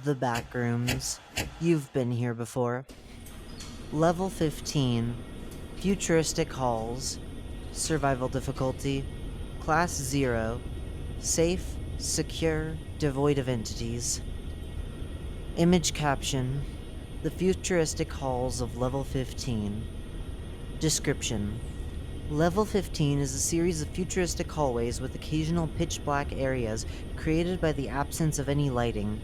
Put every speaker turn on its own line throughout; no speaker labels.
The Backrooms. You've been here before. Level 15. Futuristic Halls. Survival difficulty. Class 0. Safe, secure, devoid of entities. Image caption. The Futuristic Halls of Level 15. Description. Level 15 is a series of futuristic hallways with occasional pitch-black areas created by the absence of any lighting.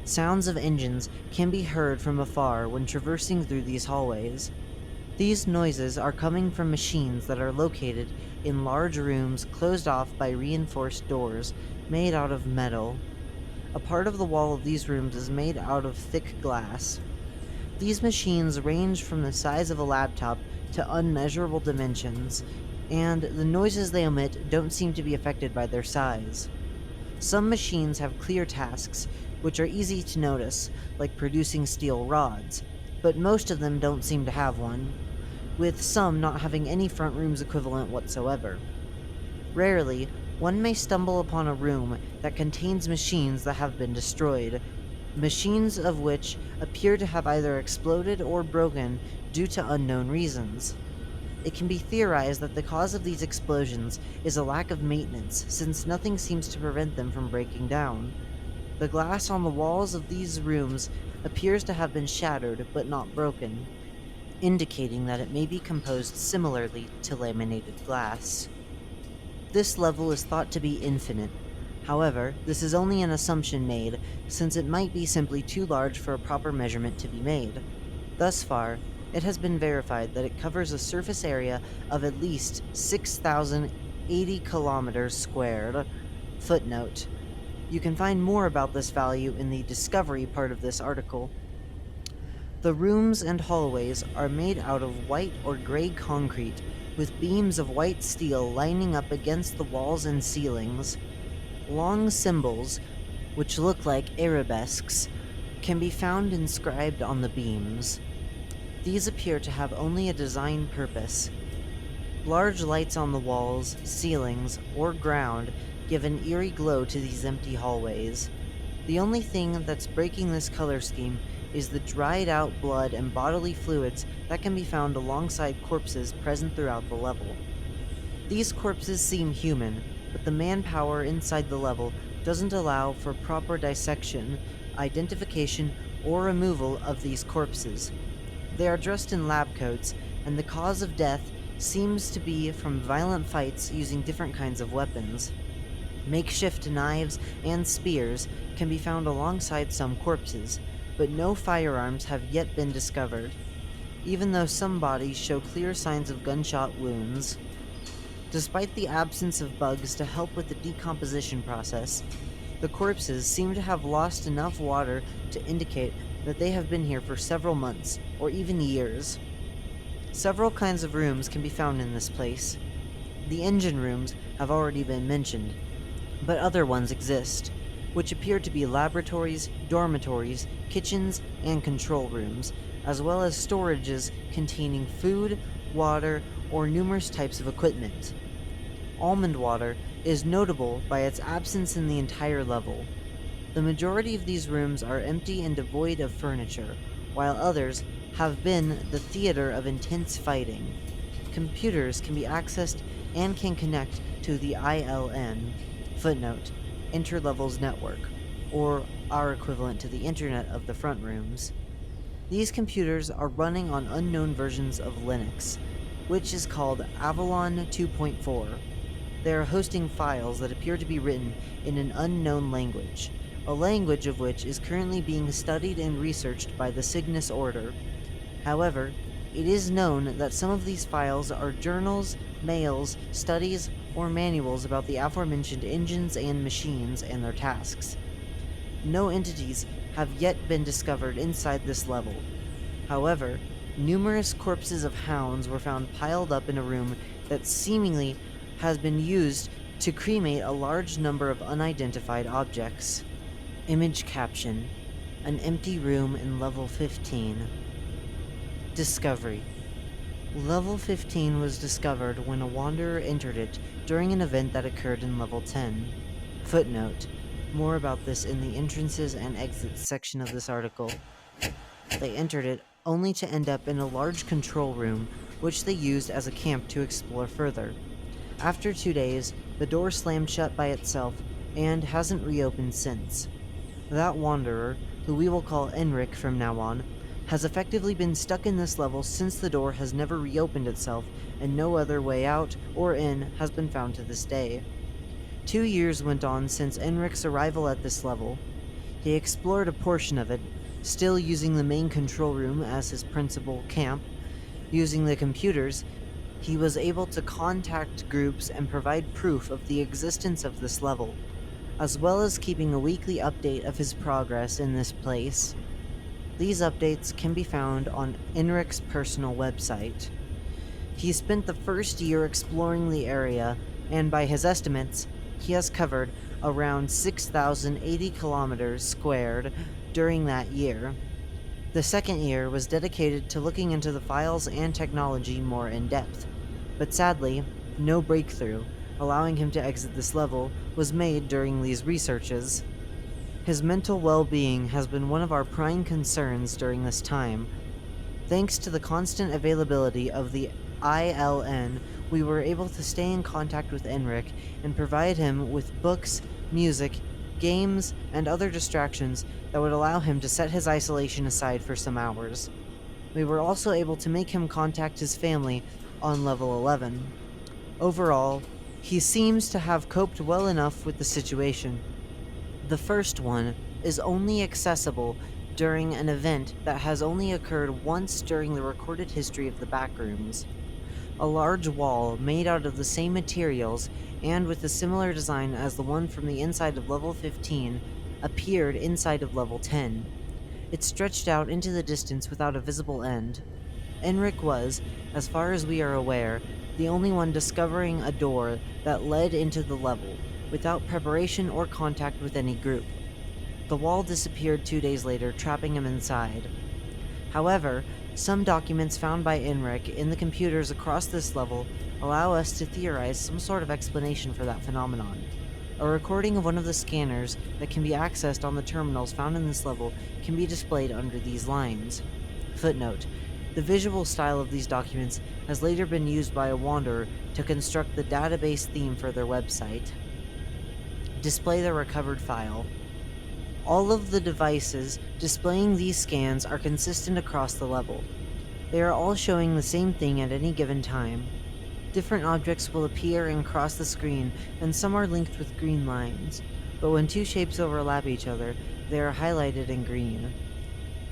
Sounds of engines can be heard from afar when traversing through these hallways. These noises are coming from machines that are located in large rooms closed off by reinforced doors made out of metal. A part of the wall of these rooms is made out of thick glass. These machines range from the size of a laptop to unmeasurable dimensions, and the noises they emit don't seem to be affected by their size. Some machines have clear tasks, which are easy to notice, like producing steel rods, but most of them don't seem to have one, with some not having any front rooms equivalent whatsoever. Rarely, one may stumble upon a room that contains machines that have been destroyed, machines of which appear to have either exploded or broken due to unknown reasons. It can be theorized that the cause of these explosions is a lack of maintenance, since nothing seems to prevent them from breaking down. The glass on the walls of these rooms appears to have been shattered but not broken, indicating that it may be composed similarly to laminated glass. This level is thought to be infinite. However, this is only an assumption made, since it might be simply too large for a proper measurement to be made. Thus far, it has been verified that it covers a surface area of at least 6,080 kilometers squared. Footnote. You can find more about this value in the discovery part of this article. The rooms and hallways are made out of white or gray concrete, with beams of white steel lining up against the walls and ceilings. Long symbols, which look like arabesques, can be found inscribed on the beams. These appear to have only a design purpose. Large lights on the walls, ceilings, or ground give an eerie glow to these empty hallways. The only thing that's breaking this color scheme is the dried out blood and bodily fluids that can be found alongside corpses present throughout the level. These corpses seem human, but the manpower inside the level doesn't allow for proper dissection, identification, or removal of these corpses. They are dressed in lab coats, and the cause of death seems to be from violent fights using different kinds of weapons. Makeshift knives and spears can be found alongside some corpses, but no firearms have yet been discovered, even though some bodies show clear signs of gunshot wounds. Despite the absence of bugs to help with the decomposition process, the corpses seem to have lost enough water to indicate that they have been here for several months, or even years. Several kinds of rooms can be found in this place. The engine rooms have already been mentioned, but other ones exist, which appear to be laboratories, dormitories, kitchens, and control rooms, as well as storages containing food, water, or numerous types of equipment. Almond water is notable by its absence in the entire level. The majority of these rooms are empty and devoid of furniture, while others have been the theater of intense fighting. Computers can be accessed and can connect to the ILN, footnote, Interlevels Network, or our equivalent to the internet of the front rooms. These computers are running on unknown versions of Linux, which is called Avalon 2.4. They are hosting files that appear to be written in an unknown language, a language of which is currently being studied and researched by the Cygnus Order. However, it is known that some of these files are journals, mails, studies, or manuals about the aforementioned engines and machines and their tasks. No entities have yet been discovered inside this level. However, numerous corpses of hounds were found piled up in a room that seemingly has been used to cremate a large number of unidentified objects. Image caption: an empty room in level 15. Discovery. Level 15 was discovered when a wanderer entered it during an event that occurred in level 10. Footnote: More about this in the entrances and exits section of this article. They entered it only to end up in a large control room, which they used as a camp to explore further. After 2 days, the door slammed shut by itself and hasn't reopened since. That wanderer, who we will call Enric from now on, has effectively been stuck in this level since the door has never reopened itself and no other way out or in has been found to this day. 2 years went on since Enric's arrival at this level. He explored a portion of it, still using the main control room as his principal camp. Using the computers, he was able to contact groups and provide proof of the existence of this level, as well as keeping a weekly update of his progress in this place. These updates can be found on Enric's personal website. He spent the first year exploring the area, and by his estimates, he has covered around 6,080 kilometers squared during that year. The second year was dedicated to looking into the files and technology more in depth, but sadly, no breakthrough, allowing him to exit this level, was made during these researches. His mental well-being has been one of our prime concerns during this time. Thanks to the constant availability of the ILN, we were able to stay in contact with Enric and provide him with books, music, games, and other distractions that would allow him to set his isolation aside for some hours. We were also able to make him contact his family on level 11. Overall, he seems to have coped well enough with the situation. The first one is only accessible during an event that has only occurred once during the recorded history of the Backrooms. A large wall made out of the same materials and with a similar design as the one from the inside of level 15 appeared inside of level 10. It stretched out into the distance without a visible end. Enric was, as far as we are aware, the only one discovering a door that led into the level, without preparation or contact with any group. The wall disappeared 2 days later, trapping him inside. However, some documents found by Enric in the computers across this level allow us to theorize some sort of explanation for that phenomenon. A recording of one of the scanners that can be accessed on the terminals found in this level can be displayed under these lines. Footnote: the visual style of these documents has later been used by a wanderer to construct the database theme for their website. Display the recovered file. All of the devices displaying these scans are consistent across the level. They are all showing the same thing at any given time. Different objects will appear and cross the screen, and some are linked with green lines, but when two shapes overlap each other, they are highlighted in green.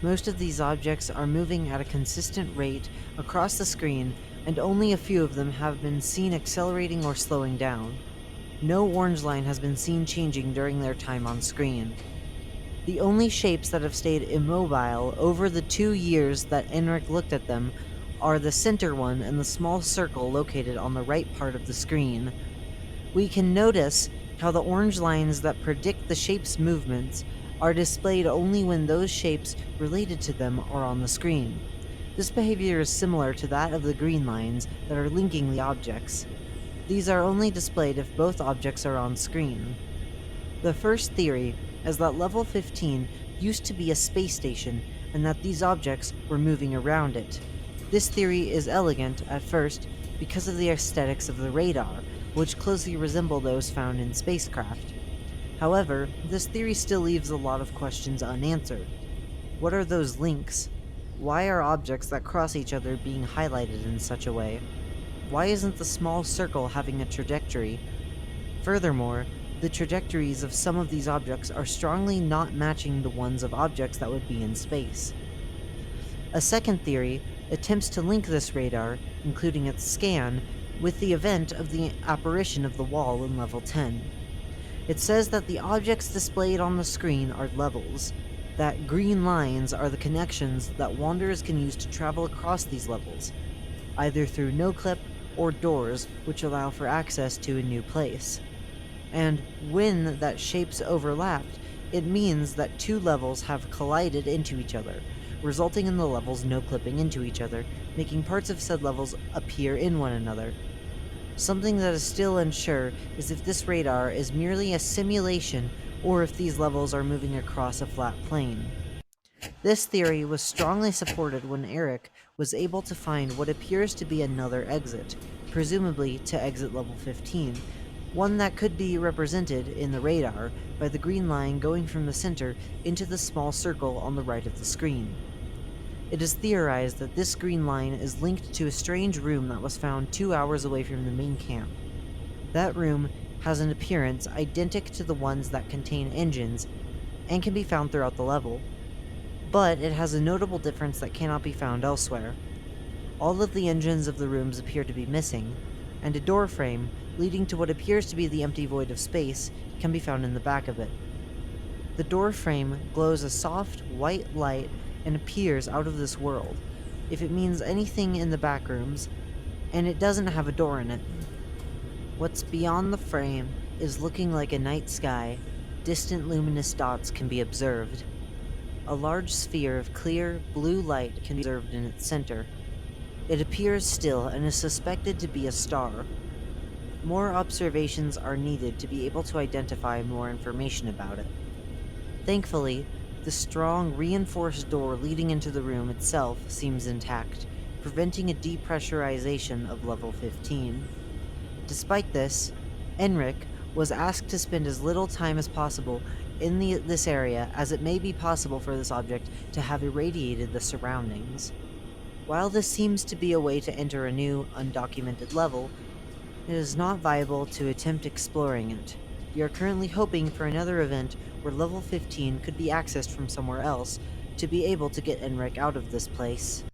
Most of these objects are moving at a consistent rate across the screen, and only a few of them have been seen accelerating or slowing down. No orange line has been seen changing during their time on screen. The only shapes that have stayed immobile over the 2 years that Enric looked at them are the center one and the small circle located on the right part of the screen. We can notice how the orange lines that predict the shape's movements are displayed only when those shapes related to them are on the screen. This behavior is similar to that of the green lines that are linking the objects. These are only displayed if both objects are on screen. The first theory is that level 15 used to be a space station and that these objects were moving around it. This theory is elegant at first because of the aesthetics of the radar, which closely resemble those found in spacecraft. However, this theory still leaves a lot of questions unanswered. What are those links? Why are objects that cross each other being highlighted in such a way? Why isn't the small circle having a trajectory? Furthermore, the trajectories of some of these objects are strongly not matching the ones of objects that would be in space. A second theory attempts to link this radar, including its scan, with the event of the apparition of the wall in level 10. It says that the objects displayed on the screen are levels, that green lines are the connections that wanderers can use to travel across these levels, either through no-clip or doors which allow for access to a new place. And when that shapes overlapped, it means that two levels have collided into each other, resulting in the levels no-clipping into each other, making parts of said levels appear in one another. Something that is still unsure is if this radar is merely a simulation or if these levels are moving across a flat plane. This theory was strongly supported when Enric was able to find what appears to be another exit, presumably to exit level 15, one that could be represented in the radar by the green line going from the center into the small circle on the right of the screen. It is theorized that this green line is linked to a strange room that was found 2 hours away from the main camp. That room has an appearance identical to the ones that contain engines and can be found throughout the level, but it has a notable difference that cannot be found elsewhere. All of the engines of the rooms appear to be missing, and a door frame leading to what appears to be the empty void of space can be found in the back of it. The door frame glows a soft, white light and appears out of this world, if it means anything in the backrooms, and it doesn't have a door in it. What's beyond the frame is looking like a night sky. Distant luminous dots can be observed. A large sphere of clear, blue light can be observed in its center. It appears still and is suspected to be a star. More observations are needed to be able to identify more information about it. Thankfully, the strong, reinforced door leading into the room itself seems intact, preventing a depressurization of level 15. Despite this, Enric was asked to spend as little time as possible in this area, as it may be possible for this object to have irradiated the surroundings. While this seems to be a way to enter a new, undocumented level, it is not viable to attempt exploring it. We are currently hoping for another event where level 15 could be accessed from somewhere else to be able to get Enric out of this place.